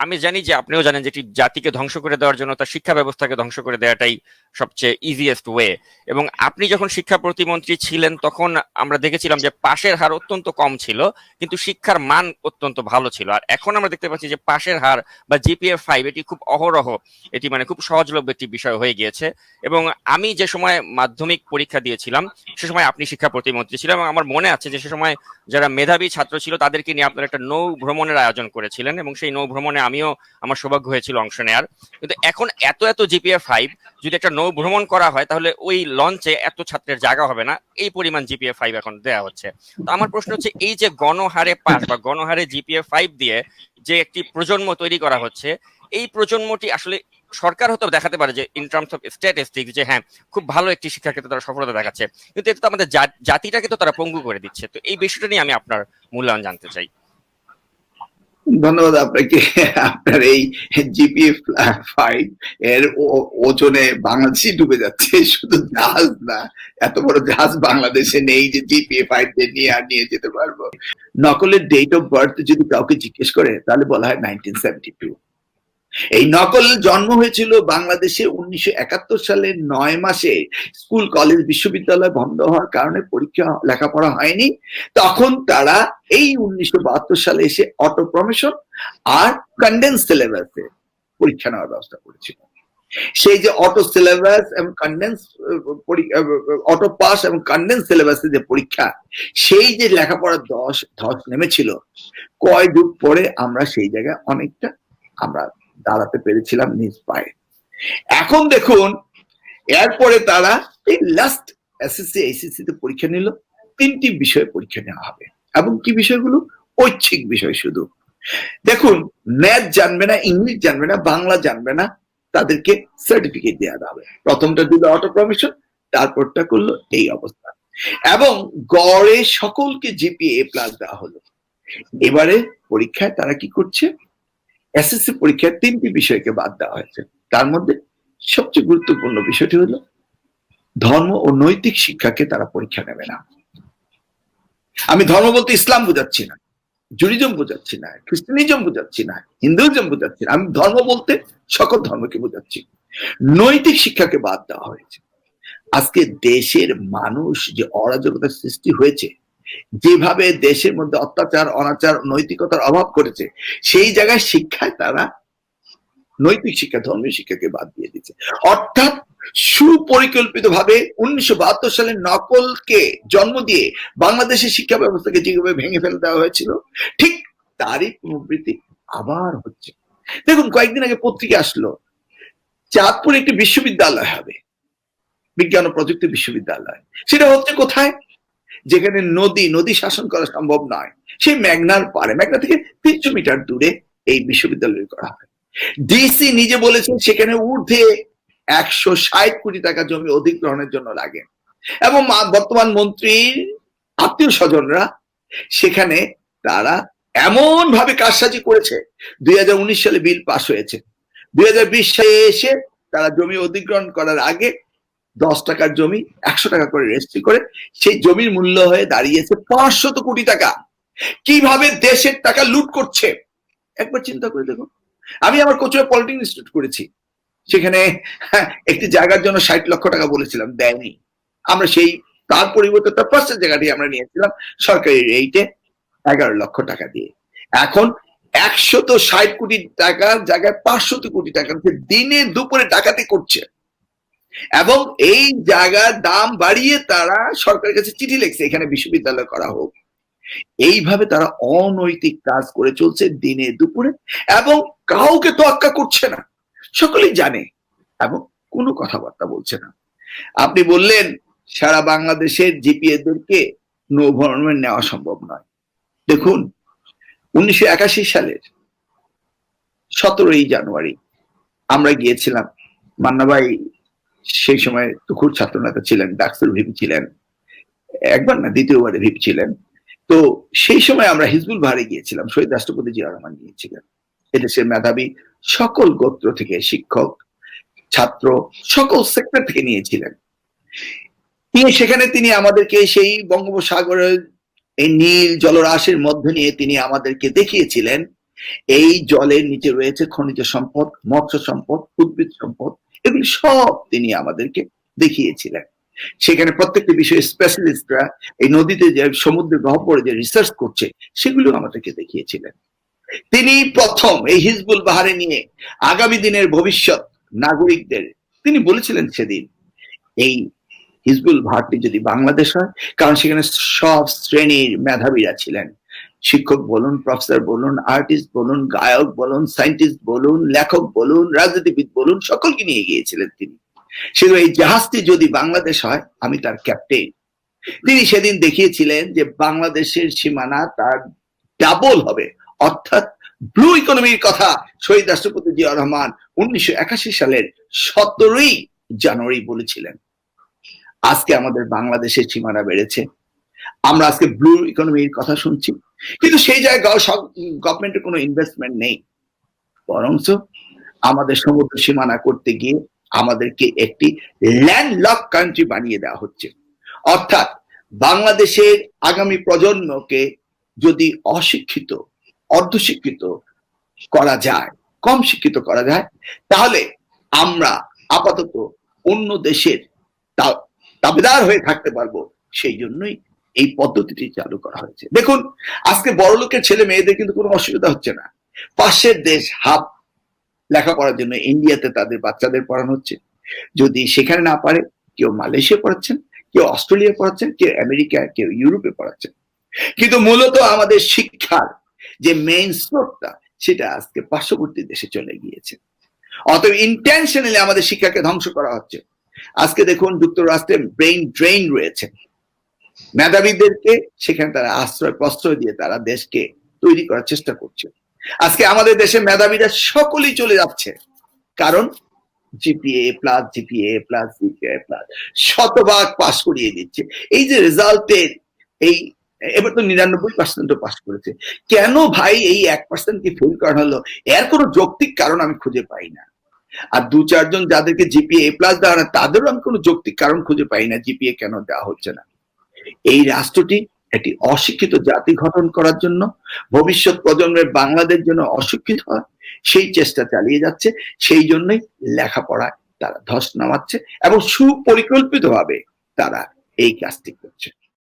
আমি জানি যে আপনিও জানেন যে একটি জাতিকে ধ্বংস করে দেওয়ার জন্য তার শিক্ষা ব্যবস্থাকে ধ্বংস করে দেওয়াটাই সবচেয়ে ইজিয়েস্ট ওয়ে। এবং আপনি যখন শিক্ষা প্রতিমন্ত্রী ছিলেন তখন আমরা দেখেছিলাম যে পাশের হার অত্যন্ত কম ছিল, কিন্তু শিক্ষার মান অত্যন্ত ভালো ছিল। আর এখন আমরা দেখতে পাচ্ছি যে পাশের হার বা জিপিএ 5 এটি খুব অহরহ, এটি মানে খুব সহজলভ্য একটি বিষয় হয়ে গিয়েছে। এবং আমি যে সময় মাধ্যমিক পরীক্ষা দিয়েছিলাম সে সময় আপনি শিক্ষা প্রতিমন্ত্রী ছিলেন, এবং আমার মনে আছে যে সে সময় যারা মেধাবী ছাত্র ছিল তাদেরকে নিয়ে আপনারা একটা নৌ ভ্রমণের আয়োজন করেছিলেন, এবং সেই নৌ ভ্রমণে আমিও আমার সৌভাগ্য হয়েছিল অংশ নেয়ার। কিন্তু এখন এত এত জিপিএ 5, যদি একটা নৌ ভ্রমণ করা হয় তাহলে ওই লঞ্চে এত ছাত্রের জায়গা হবে না, এই পরিমাণ জিপিএ 5 এখন দেওয়া হচ্ছে। তো আমার প্রশ্ন হচ্ছে, এই যে গণহারে পাস বা গণহারে জিপিএ 5 দিয়ে যে একটি প্রজন্ম তৈরি করা হচ্ছে, এই প্রজন্মটি আসলে সরকার হয়তো দেখাতে পারে যে ইন টার্মস অফ স্ট্যাটিস্টিক্স যে হ্যাঁ খুব ভালো একটি শিক্ষার ক্ষেত্রে তারা সফলতা দেখাচ্ছে, কিন্তু এটা তো আমাদের জাতিটাকে তো তারা পঙ্গু করে দিচ্ছে। তো এই বিষয়টা নিয়ে আমি আপনার মূল্যায়ন জানতে চাই। ধন্যবাদ আপনাকে। আপনার এই জিপিএ 5 এর ওজনে বাংলাদেশই ডুবে যাচ্ছে, শুধু জাহাজ না, এত বড় জাহাজ বাংলাদেশে নেই যে জিপিএ 5 নিয়ে আর নিয়ে যেতে পারবো। নকলের ডেট অফ বার্থ যদি কাউকে জিজ্ঞেস করে তাহলে বলা হয় 1972। এই নকল জন্ম হয়েছিল বাংলাদেশে 1971 সালের 9 মাসে। স্কুল কলেজ বিশ্ববিদ্যালয় বন্ধ হওয়ার কারণে পরীক্ষা লেখাপড়া হয়নি, তখন তারা এই 1972 সালে এসে অটো প্রমোশন আর কন্ডেন্স সিলেবাসে পরীক্ষা নেওয়ার ব্যবস্থা করেছিল। সেই যে অটো সিলেবাস এবং কন্ডেন্স অটো পাস এবং কন্ডেন্স সিলেবাসে যে পরীক্ষা, সেই যে লেখাপড়ার ধস নেমেছিল, কয় যুগ পরে আমরা সেই জায়গায় অনেকটা আমরা দাঁড়াতে পেরেছিলাম নিজ পায়ে। এখন দেখুন, এরপরে তারা এই লাস্ট এসএসসি এইচএসসি তে পরীক্ষা নিল, 3টি বিষয়ে পরীক্ষা নেওয়া হবে, এবং কি বিষয়গুলো? ঐচ্ছিক বিষয় শুধু। দেখুন, ম্যাথ জানবে না, ইংলিশ জানবে না, বাংলা জানবে না, তাদেরকে সার্টিফিকেট দেওয়া হবে। প্রথমটা দিল অটো প্রমোশন, তারপরটা করলো এই অবস্থা, এবং গড়ে সকলকে জিপিএ+ দেওয়া হলো। এবারে পরীক্ষায় তারা কি করছে? এসএসসি পরীক্ষায় 3টি বিষয়কে বাদ দেওয়া হয়েছে। তার মধ্যে সবচেয়ে গুরুত্বপূর্ণ বিষয়টি হলো ধর্ম ও নৈতিক শিক্ষাকে তারা পরীক্ষা নেবে না। আমি ধর্ম বলতে ইসলাম বোঝাচ্ছি না, জুডিজম বোঝাচ্ছি না, খ্রিস্টানিজম বোঝাচ্ছি না, হিন্দুইজম বোঝাচ্ছি না, আমি ধর্ম বলতে সকল ধর্মকে বোঝাচ্ছি। নৈতিক শিক্ষাকে বাদ দেওয়া হয়েছে। আজকে দেশের মানুষ যে অরাজকতার সৃষ্টি হয়েছে, যেভাবে দেশের মধ্যে অত্যাচার, অনাচার, নৈতিকতার অভাব করেছে, সেই জায়গায় শিক্ষায় তারা নৈতিক শিক্ষা, ধর্মীয় শিক্ষাকে বাদ দিয়ে দিচ্ছে। অর্থাৎ সুপরিকল্পিত ভাবে 1972 সালে নকলকে জন্ম দিয়ে বাংলাদেশের শিক্ষা ব্যবস্থাকে যেভাবে ভেঙে ফেলে দেওয়া হয়েছিল, ঠিক তারই পুনরাবৃত্তি আবার হচ্ছে। দেখুন, কয়েকদিন আগে পত্রিকা আসলো, চাঁদপুর একটি বিশ্ববিদ্যালয় হবে, বিজ্ঞান ও প্রযুক্তি বিশ্ববিদ্যালয়। সেটা হচ্ছে কোথায়? যেখানে নদী শাসন করা সম্ভব নয়, সেই মেঘনার পারে, মেঘনা থেকে 300 মিটার দূরে এই বিশ্ববিদ্যালয় করা হয়। ডিসি নিজে বলেছেন সেখানে ঊর্ধ্বে 160 কোটি টাকা জমি অধিগ্রহণের জন্য লাগে, এবং বর্তমান মন্ত্রীর আত্মীয় স্বজনরা সেখানে তারা এমন ভাবে কারসাজি করেছে। 2019 সালে বিল পাস হয়েছে, 2020 সালে এসে তারা জমি অধিগ্রহণ করার আগে 10 টাকার জমি 100 টাকা করে রেজিস্ট্রি করে সেই জমির মূল্য হয়ে দাঁড়িয়েছে 500 কোটি টাকা। কিভাবে দেশের টাকা লুট করছে একবার চিন্তা করে দেখুন। আমি আমার কোচুয়া পলিটেকনিক ইনস্টিটিউট করেছি, সেখানে একটি জায়গার জন্য 60 লক্ষ টাকা বলেছিলাম, দেয়নি। আমরা সেই তার পরিবর্তে তার পাশের জায়গাটি আমরা নিয়েছিলাম সরকারি রেটে 11 লক্ষ টাকা দিয়ে। এখন 160 কোটি টাকার জায়গায় 500 কোটি টাকা দিনে দুপুরে ডাকাতি করছে, এবং এই জায়গার দাম বাড়িয়ে তারা সরকারের কাছে চিঠি লিখছে এখানে বিশ্ববিদ্যালয় করা হোক। এইভাবে তারা অনৈতিক কাজ করে চলছে দিনে দুপুরে, এবং কাউকে তোয়াক্কা করছে না, সকলেই জানে, এবং কোনো কথাবার্তা বলছে না। আপনি বললেন সারা বাংলাদেশের জিপিএদেরকে নৌ ভ্রমণে নেওয়া সম্ভব নয়। দেখুন, 1981 সালের 17ই জানুয়ারি আমরা গিয়েছিলাম। মান্না ভাই সেই সময় তুখুর ছাত্র নেতা ছিলেন, ডাকসুর ভিপি ছিলেন, একবার না দ্বিতীয়বারে ভিপি ছিলেন। তো সেই সময় আমরা হিজবুল বাহারে গিয়েছিলাম, শহীদ রাষ্ট্রপতি জিয়া রহমান গিয়েছিলেন। এদেশের মেধাবী সকল গোত্র থেকে শিক্ষক, ছাত্র, সকল সেক্টর থেকে নিয়েছিলেন। সেখানে তিনি আমাদেরকে সেই বঙ্গোপসাগরের এই নীল জলরাশির মধ্যে নিয়ে তিনি আমাদেরকে দেখিয়েছিলেন এই জলের নিচে রয়েছে খনিজ সম্পদ, মৎস্য সম্পদ, উদ্ভিদ সম্পদ, এগুলি সব তিনি আমাদেরকে দেখিয়েছিলেন। সেখানে প্রত্যেকটি বিষয়ে স্পেশালিস্টরা এই নদীতে যে সমুদ্রের গহ্বরে যে রিসার্চ করছে সেগুলো আমাদেরকে দেখিয়েছিলেন। তিনি প্রথম এই হিজবুল বাহারে নিয়ে আগামী দিনের ভবিষ্যৎ নাগরিকদের তিনি বলেছিলেন সেদিন, এই হিজবুল বাহারটি যদি বাংলাদেশ হয়, কারণ সেখানে সব শ্রেণীর মেধাবীরা ছিলেন, শিক্ষক বলুন, প্রফেসর বলুন, আর্টিস্ট বলুন, গায়ক বলুন, সায়েন্টিস্ট বলুন, লেখক বলুন, রাজনীতিবিদ বলুন, সকলকে নিয়ে গিয়েছিলেন তিনি। সেজন্য এই জাহাজটি যদি বাংলাদেশ হয়, আমি তার ক্যাপ্টেন। তিনি সেদিন দেখিয়েছিলেন যে বাংলাদেশের সীমানা তার ডাবল হবে, অর্থাৎ ব্লু ইকোনমির কথা শহীদ রাষ্ট্রপতি জিয়া রহমান 1981 সালের 17ই জানুয়ারি বলেছিলেন। আজকে আমাদের বাংলাদেশের সীমানা বেড়েছে, আমরা আজকে ব্লু ইকোনমির কথা শুনছি, কিন্তু সেই জায়গায় গভর্নমেন্টের কোনো ইনভেস্টমেন্ট নেই। বরঞ্চ আমাদের সমুদ্র সীমানা করতে গিয়ে আমাদেরকে একটি ল্যান্ডলক কান্ট্রি বানিয়ে দেওয়া হচ্ছে। অর্থাৎ বাংলাদেশের আগামী প্রজন্মকে যদি অশিক্ষিত, অর্ধশিক্ষিত করা যায়, কম শিক্ষিত করা যায়, তাহলে আমরা আপাতত অন্য দেশের দাবিদার হয়ে থাকতে পারবো। সেই জন্যই এই পদ্ধতিটি চালু করা হয়েছে। দেখুন, আজকে বড়লোকের ছেলে মেয়েদের কিন্তু কোনো অসুবিধা হচ্ছে না। পাশের দেশ হাব লেখাপড়ার জন্য ইন্ডিয়াতে তাদের বাচ্চাদের পড়ানো হচ্ছে। যদি সেখানে না পারে, কেউ মালয়েশিয়া পড়াচ্ছেন, কেউ অস্ট্রেলিয়া পড়াচ্ছেন, কেউ আমেরিকা, কেউ ইউরোপে পড়াচ্ছেন। কিন্তু মূলত আমাদের শিক্ষার যে মেইন স্রোতটা, সেটা আজকে পার্শ্ববর্তী দেশে চলে গিয়েছে। অতএব ইন্টেনশনালি আমাদের শিক্ষাকে ধ্বংস করা হচ্ছে। আজকে দেখুন, যুক্তরাষ্ট্রে ব্রেইন ড্রেইন রয়েছে, মেধাবীদেরকে সেখানে তারা আশ্রয় প্রশ্রয় দিয়ে তারা দেশকে তৈরি করার চেষ্টা করছে। আজকে আমাদের দেশে মেধাবীরা সকলেই চলে যাচ্ছে, কারণ GPA plus GPA plus GPA plus শতভাগ পাস করিয়ে দিচ্ছে। এই যে রেজাল্টের এই এবার তো 99% পাস করেছে, কেন ভাই এই 1% কে ফেল করানো হলো? এর কোনো যৌক্তিক কারণ আমি খুঁজে পাই না। আর 2-4 জন যাদেরকে জিপিএ প্লাস দেওয়া না, তাদেরও আমি কোনো যৌক্তিক কারণ খুঁজে পাই না জিপিএ কেন দেওয়া হচ্ছে না। এই রাষ্ট্রটি একটি অশিক্ষিত জাতি গঠন করার জন্য, ভবিষ্যৎ প্রজন্মের বাংলাদেশ জন্য অশিক্ষিত হয় সেই চেষ্টা চালিয়ে যাচ্ছে। সেই জন্যই লেখাপড়ায় তারা ধস নামাচ্ছে এবং সুপরিকল্পিতভাবে তারা এই কাজটি করছে।